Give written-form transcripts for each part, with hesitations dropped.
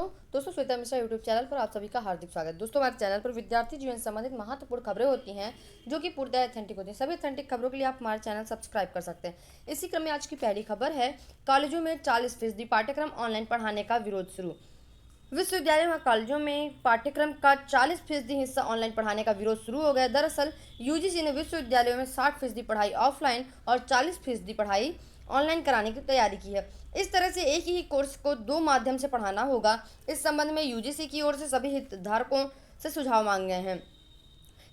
दोस्तों Shweta Mishra YouTube channel पर आप सभी का हार्दिक स्वागत है। दोस्तों हमारे चैनल पर विद्यार्थी जीवन से संबंधित महत्वपूर्ण खबरें होती हैं जो कि पूर्णतः ऑथेंटिक होती हैं। सभी ऑथेंटिक खबरों के लिए आप हमारे चैनल सब्सक्राइब कर सकते हैं। इसी क्रम में आज की पहली खबर है, कॉलेजों में 40% पाठ्यक्रम ऑनलाइन पढ़ाने का विरोध शुरू। विश्वविद्यालयों व कॉलेजों में पाठ्यक्रम का 40% हिस्सा ऑनलाइन पढ़ाने का विरोध शुरू हो गया। दरअसल यूजीसी ने विश्वविद्यालयों में 60% पढ़ाई ऑफलाइन और 40% पढ़ाई ऑनलाइन कराने की तैयारी की है। इस तरह से एक ही कोर्स को दो माध्यम से पढ़ाना होगा। इस संबंध में यूजीसी की ओर से सभी हितधारकों से सुझाव मांगे हैं।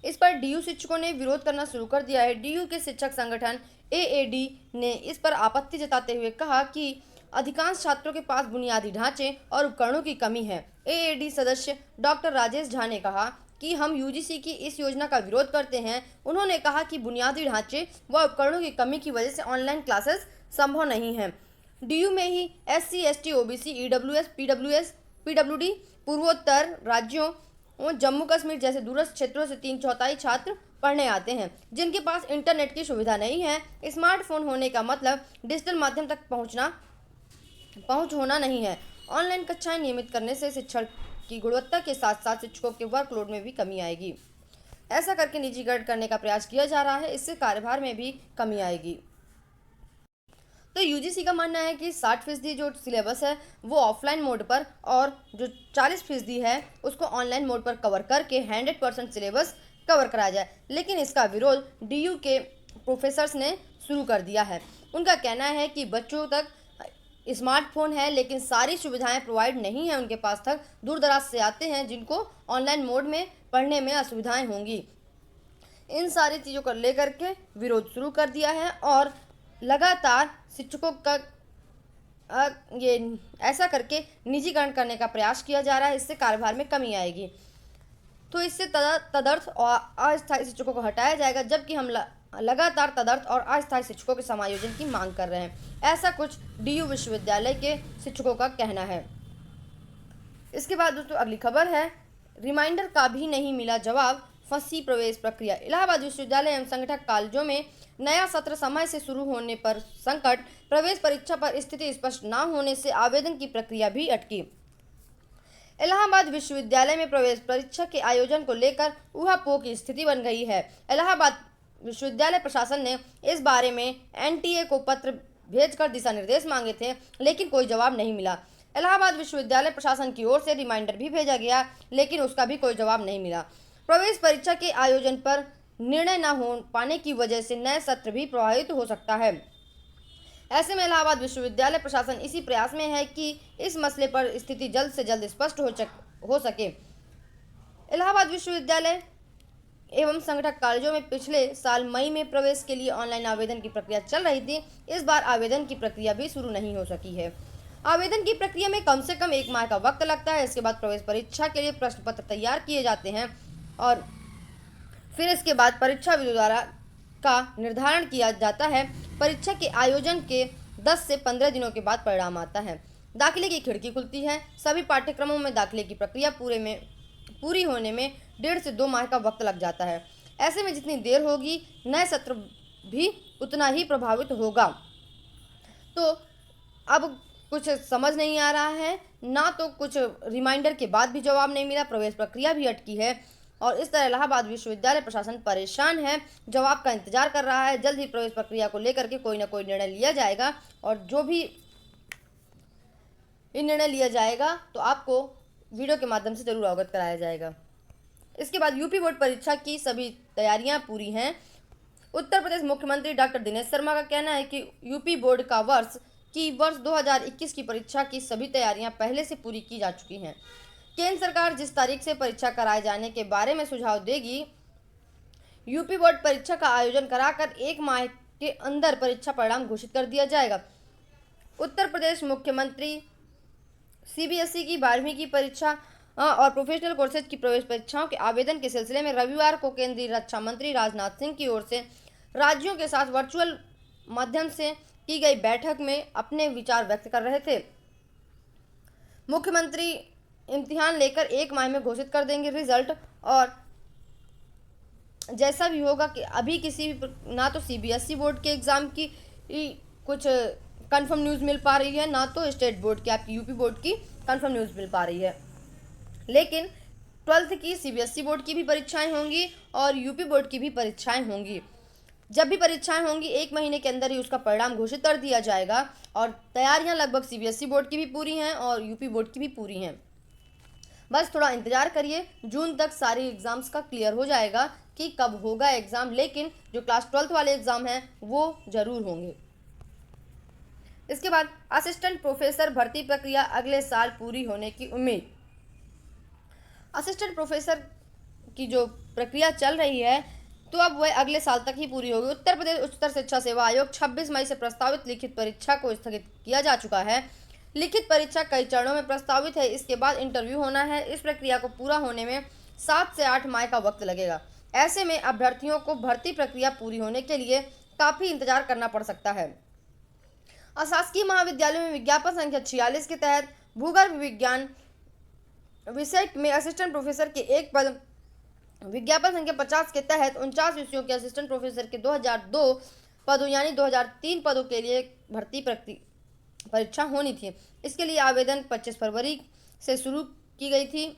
इस पर डीयू शिक्षकों ने विरोध करना शुरू कर दिया है। डीयू के शिक्षक संगठन एएडी ने इस पर आपत्ति जताते हुए कहा कि अधिकांश छात्रों के पास बुनियादी ढांचे और उपकरणों की कमी है। एएडी सदस्य डॉक्टर राजेश झा ने कहा कि हम यूजीसी की इस योजना का विरोध करते हैं। उन्होंने कहा कि बुनियादी ढांचे व उपकरणों की कमी की वजह से ऑनलाइन क्लासेस संभव नहीं है। डीयू में ही SC, ST, OBC, EWS, PWD, पूर्वोत्तर राज्यों और जम्मू कश्मीर जैसे दूरस्थ क्षेत्रों से 3/4 छात्र पढ़ने आते हैं जिनके पास इंटरनेट की सुविधा नहीं है। स्मार्टफोन होने का मतलब डिजिटल माध्यम तक पहुंच होना नहीं है। ऑनलाइन कक्षाएं नियमित करने से शिक्षण की गुणवत्ता के साथ साथ शिक्षकों के वर्कलोड में भी कमी आएगी। ऐसा करके निजीकरण करने का प्रयास किया जा रहा है, इससे कार्यभार में भी कमी आएगी। तो यूजीसी का मानना है कि 60% जो सिलेबस है वो ऑफलाइन मोड पर और जो 40% है उसको ऑनलाइन मोड पर कवर करके 100% सिलेबस कवर कराया जाए। लेकिन इसका विरोध डीयू के प्रोफेसर्स ने शुरू कर दिया है। उनका कहना है कि बच्चों तक स्मार्टफोन है लेकिन सारी सुविधाएं प्रोवाइड नहीं है उनके पास तक। दूर दराज से आते हैं जिनको ऑनलाइन मोड में पढ़ने में असुविधाएं होंगी। इन सारी चीज़ों को लेकर के विरोध शुरू कर दिया है और लगातार शिक्षकों का ये ऐसा करके निजीकरण करने का प्रयास किया जा रहा है। इससे कार्यभार में कमी आएगी। तो इससे तदर्थ और अस्थायी शिक्षकों को हटाया जाएगा, जबकि हम लगातार तदर्थ और अस्थायी शिक्षकों के समायोजन की मांग कर रहे हैं। ऐसा कुछ डीयू विश्वविद्यालय के शिक्षकों का कहना है। इसके बाद दोस्तों अगली खबर है, रिमाइंडर का भी नहीं मिला जवाब, फंसी प्रवेश प्रक्रिया। इलाहाबाद विश्वविद्यालय एवं संगठक कॉलेजों में नया सत्र समय से शुरू होने पर संकट, प्रवेश परीक्षा पर स्थिति स्पष्ट न होने से आवेदन की प्रक्रिया भी अटकी। इलाहाबाद विश्वविद्यालय में प्रवेश परीक्षा के आयोजन को लेकर ऊहापोह की स्थिति बन गई है। इलाहाबाद विश्वविद्यालय प्रशासन ने इस बारे में एनटीए को पत्र भेजकर दिशा निर्देश मांगे थे, लेकिन कोई जवाब नहीं मिला। इलाहाबाद विश्वविद्यालय प्रशासन की ओर से रिमाइंडर भी भेजा गया, लेकिन उसका भी कोई जवाब नहीं मिला। प्रवेश परीक्षा के आयोजन पर निर्णय न हो पाने की वजह से नए सत्र भी प्रभावित हो सकता है। ऐसे में इलाहाबाद विश्वविद्यालय प्रशासन इसी प्रयास में है कि इस मसले पर स्थिति जल्द से जल्द स्पष्ट हो सके। इलाहाबाद विश्वविद्यालय एवं संगठक कॉलेजों में पिछले साल मई में प्रवेश के लिए ऑनलाइन आवेदन की प्रक्रिया चल रही थी। इस बार आवेदन की प्रक्रिया भी शुरू नहीं हो सकी है। आवेदन की प्रक्रिया में कम से कम 1 माह का वक्त लगता है। इसके बाद प्रवेश परीक्षा के लिए प्रश्न पत्र तैयार किए जाते हैं और फिर इसके बाद परीक्षा विधि द्वारा का निर्धारण किया जाता है। परीक्षा के आयोजन के 10 से 15 दिनों के बाद परिणाम आता है। दाखिले की खिड़की खुलती है। सभी पाठ्यक्रमों में दाखिले की प्रक्रिया पूरी होने में 1.5 से 2 माह का वक्त लग जाता है। ऐसे में जितनी देर होगी नए सत्र भी उतना ही प्रभावित होगा। तो अब कुछ समझ नहीं आ रहा है, ना तो कुछ रिमाइंडर के बाद भी जवाब नहीं मिला, प्रवेश प्रक्रिया भी अटकी है और इस तरह इलाहाबाद विश्वविद्यालय प्रशासन परेशान है, जवाब का इंतजार कर रहा है। जल्द ही प्रवेश प्रक्रिया को लेकर के कोई ना कोई निर्णय लिया जाएगा और जो भी निर्णय लिया जाएगा तो आपको वीडियो के माध्यम से जरूर अवगत कराया जाएगा। इसके बाद यूपी बोर्ड परीक्षा की सभी तैयारियां पूरी हैं। उत्तर प्रदेश मुख्यमंत्री डॉक्टर दिनेश शर्मा का कहना है कि यूपी बोर्ड का वर्ष 2021 की परीक्षा की सभी तैयारियां पहले से पूरी की जा चुकी हैं। केंद्र सरकार जिस तारीख से परीक्षा कराए जाने के बारे में सुझाव देगी, यूपी बोर्ड परीक्षा का आयोजन कराकर 1 माह के अंदर परीक्षा परिणाम घोषित कर दिया जाएगा। उत्तर प्रदेश मुख्यमंत्री सीबीएसई की 12वीं की परीक्षा और प्रोफेशनल कोर्सेज की प्रवेश परीक्षाओं के आवेदन के सिलसिले में रविवार को केंद्रीय रक्षा मंत्री राजनाथ सिंह की ओर से राज्यों के साथ वर्चुअल माध्यम से की गई बैठक में अपने विचार व्यक्त कर रहे थे। मुख्यमंत्री इम्तिहान लेकर 1 माह में घोषित कर देंगे रिजल्ट और जैसा भी होगा कि अभी किसी ना तो सीबीएसई बोर्ड के एग्ज़ाम की कुछ कंफर्म न्यूज़ मिल पा रही है, ना तो स्टेट बोर्ड की आपकी यूपी बोर्ड की कंफर्म न्यूज़ मिल पा रही है। लेकिन 12th की सीबीएसई बोर्ड की भी परीक्षाएं होंगी और यूपी बोर्ड की भी परीक्षाएं होंगी। जब भी परीक्षाएं होंगी 1 महीने के अंदर ही उसका परिणाम घोषित कर दिया जाएगा और तैयारियां लगभग सीबीएसई बोर्ड की भी पूरी हैं और यूपी बोर्ड की भी पूरी हैं। बस थोड़ा इंतजार करिए, जून तक सारी एग्ज़ाम्स का क्लियर हो जाएगा कि कब होगा एग्ज़ाम, लेकिन जो क्लास 12th वाले एग्ज़ाम हैं वो ज़रूर होंगे। इसके बाद असिस्टेंट प्रोफेसर भर्ती प्रक्रिया अगले साल पूरी होने की उम्मीद। असिस्टेंट प्रोफेसर की जो प्रक्रिया चल रही है तो अब वह अगले साल तक ही पूरी होगी। उत्तर प्रदेश उच्चतर शिक्षा सेवा आयोग 26 मई से प्रस्तावित लिखित परीक्षा को स्थगित किया जा चुका है। लिखित परीक्षा कई चरणों में प्रस्तावित है, इसके बाद इंटरव्यू होना है। इस प्रक्रिया को पूरा होने में 7 से 8 माह का वक्त लगेगा। ऐसे में अभ्यर्थियों को भर्ती प्रक्रिया पूरी होने के लिए काफ़ी इंतजार करना पड़ सकता है। अशासकीय महाविद्यालयों में विज्ञापन संख्या 46 के तहत भूगर्भ विज्ञान विषय में असिस्टेंट प्रोफेसर के एक पद, विज्ञापन संख्या 50 के तहत 49 विषयों के असिस्टेंट प्रोफेसर के 2002 पदों यानी 2003 पदों के लिए भर्ती परीक्षा होनी थी। इसके लिए आवेदन 25 फरवरी से शुरू की गई थी।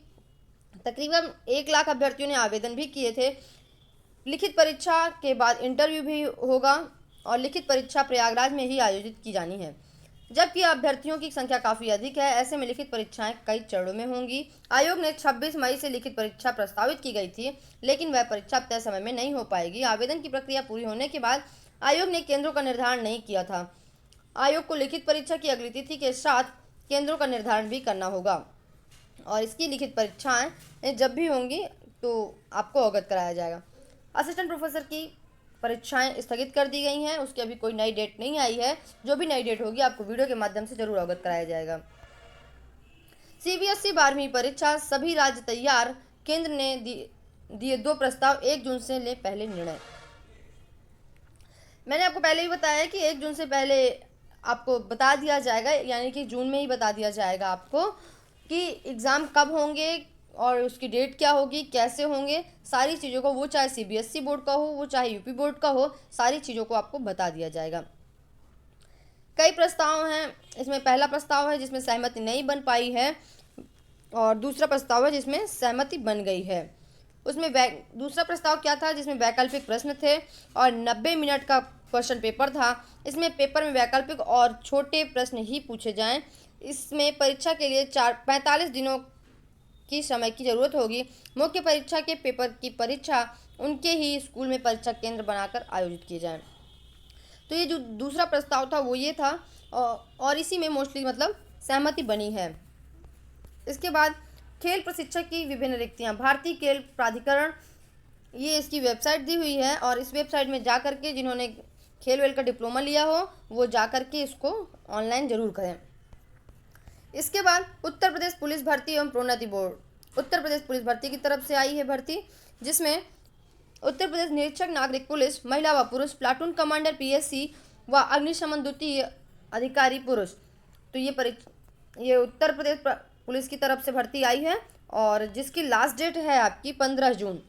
तकरीबन 1 लाख अभ्यर्थियों ने आवेदन भी किए थे। लिखित परीक्षा के बाद इंटरव्यू भी होगा और लिखित परीक्षा प्रयागराज में ही आयोजित की जानी है। जबकि अभ्यर्थियों की संख्या काफ़ी अधिक है, ऐसे में लिखित परीक्षाएं कई चरणों में होंगी। आयोग ने 26 मई से लिखित परीक्षा प्रस्तावित की गई थी, लेकिन वह परीक्षा तय समय में नहीं हो पाएगी। आवेदन की प्रक्रिया पूरी होने के बाद आयोग ने केंद्रों का निर्धारण नहीं किया था। आयोग को लिखित परीक्षा की अगली तिथि के साथ केंद्रों का निर्धारण भी करना होगा और इसकी लिखित परीक्षाएं जब भी होंगी तो आपको अवगत कराया जाएगा। असिस्टेंट प्रोफेसर की परीक्षाएं स्थगित कर दी गई हैं, उसकी अभी कोई नई डेट नहीं आई है। जो भी नई डेट होगी आपको वीडियो के माध्यम से जरूर अवगत कराया जाएगा। सीबीएसई 12वीं परीक्षा सभी राज्य तैयार, केंद्र ने दिए 2 प्रस्ताव, 1 जून से ले पहले निर्णय। मैंने आपको पहले ही बताया कि 1 जून से पहले आपको बता दिया जाएगा, यानी कि जून में ही बता दिया जाएगा आपको कि एग्ज़ाम कब होंगे और उसकी डेट क्या होगी, कैसे होंगे, सारी चीज़ों को, वो चाहे सीबीएसई बोर्ड का हो, वो चाहे यूपी बोर्ड का हो, सारी चीज़ों को आपको बता दिया जाएगा। कई प्रस्ताव हैं, इसमें पहला प्रस्ताव है जिसमें सहमति नहीं बन पाई है और दूसरा प्रस्ताव है जिसमें सहमति बन गई है। उसमें दूसरा प्रस्ताव क्या था, जिसमें वैकल्पिक प्रश्न थे और 90 मिनट का क्वेश्चन पेपर था। इसमें पेपर में वैकल्पिक और छोटे प्रश्न ही पूछे जाएं। इसमें परीक्षा के लिए 45 दिनों की समय की ज़रूरत होगी। मुख्य परीक्षा के पेपर की परीक्षा उनके ही स्कूल में परीक्षा केंद्र बनाकर आयोजित किए जाएं। तो ये जो दूसरा प्रस्ताव था वो ये था और इसी में मोस्टली मतलब सहमति बनी है। इसके बाद खेल प्रशिक्षक की विभिन्न रिक्तियाँ, भारतीय खेल प्राधिकरण, ये इसकी वेबसाइट दी हुई है और इस वेबसाइट में जा कर के जिन्होंने खेल वेल का डिप्लोमा लिया हो वो जा कर के इसको ऑनलाइन ज़रूर करें। इसके बाद उत्तर प्रदेश पुलिस भर्ती एवं प्रोन्नति बोर्ड, उत्तर प्रदेश पुलिस भर्ती की तरफ से आई है भर्ती, जिसमें उत्तर प्रदेश निरीक्षक नागरिक पुलिस महिला व पुरुष, प्लाटून कमांडर पीएससी व अग्निशमन द्वितीय अधिकारी पुरुष। तो ये उत्तर प्रदेश पुलिस की तरफ से भर्ती आई है और जिसकी लास्ट डेट है आपकी 15 जून।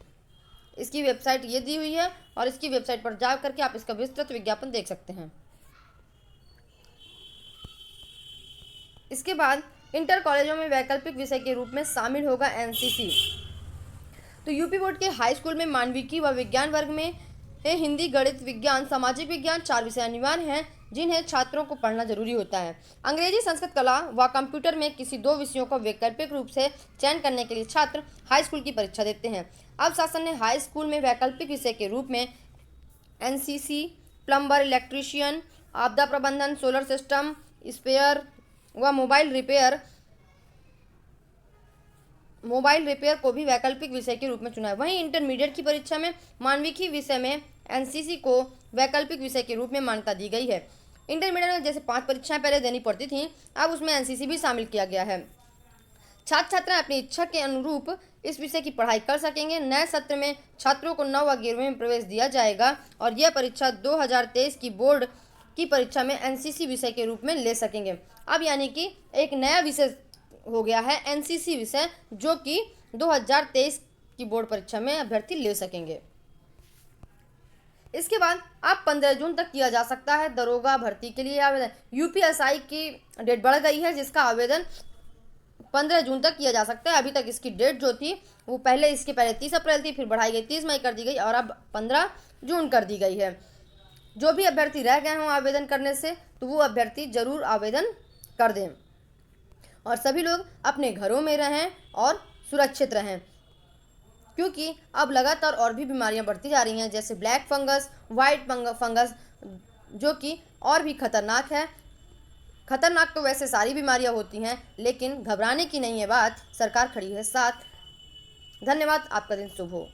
इसकी वेबसाइट ये दी हुई है और इसकी वेबसाइट पर जा करके आप इसका विस्तृत विज्ञापन देख सकते हैं। इसके बाद इंटर कॉलेजों में वैकल्पिक विषय के रूप में शामिल होगा एनसीसी। तो यूपी बोर्ड के हाई स्कूल में मानविकी व विज्ञान वर्ग में हिंदी, गणित, विज्ञान, सामाजिक विज्ञान 4 विषय अनिवार्य हैं जिन्हें छात्रों को पढ़ना जरूरी होता है। अंग्रेजी, संस्कृत, कला व कंप्यूटर में किसी 2 विषयों को वैकल्पिक रूप से चयन करने के लिए छात्र हाई स्कूल की परीक्षा देते हैं। अब शासन ने हाई स्कूल में वैकल्पिक विषय के रूप में एनसीसी, प्लम्बर, इलेक्ट्रीशियन, आपदा प्रबंधन, सोलर सिस्टम, स्पेयर व मोबाइल रिपेयर को भी वैकल्पिक विषय के रूप में चुना है। वहीं इंटरमीडिएट की परीक्षा में मानविकी विषय में एनसीसी को वैकल्पिक विषय के रूप में मान्यता दी गई है। इंटरमीडिएट में जैसे 5 परीक्षाएं पहले देनी पड़ती थी, अब उसमें एनसीसी भी शामिल किया गया है। छात्र छात्राएं अपनी इच्छा के अनुरूप इस विषय की पढ़ाई कर सकेंगे। नए सत्र में छात्रों को 9 व 11वीं में प्रवेश दिया जाएगा और यह परीक्षा 2023 की बोर्ड की परीक्षा में एनसीसी विषय के रूप में ले सकेंगे। अब यानी कि एक नया विषय हो गया है एनसीसी विषय, जो कि 2023 की बोर्ड परीक्षा में अभ्यर्थी ले सकेंगे। इसके बाद अब 15 जून तक किया जा सकता है दरोगा भर्ती के लिए आवेदन। यूपीएसआई की डेट बढ़ गई है, जिसका आवेदन 15 जून तक किया जा सकता है। अभी तक इसकी डेट जो थी वो इसके पहले 30 अप्रैल थी, फिर बढ़ाई गई 30 मई कर दी गई और अब 15 जून कर दी गई है। जो भी अभ्यर्थी रह गए हों आवेदन करने से, तो वो अभ्यर्थी जरूर आवेदन कर दें और सभी लोग अपने घरों में रहें और सुरक्षित रहें, क्योंकि अब लगातार और भी बीमारियां बढ़ती जा रही हैं, जैसे ब्लैक फंगस, वाइट फंगस, जो कि और भी खतरनाक है। खतरनाक तो वैसे सारी बीमारियां होती हैं, लेकिन घबराने की नहीं है बात। सरकार खड़ी है साथ। धन्यवाद। आपका दिन शुभ हो।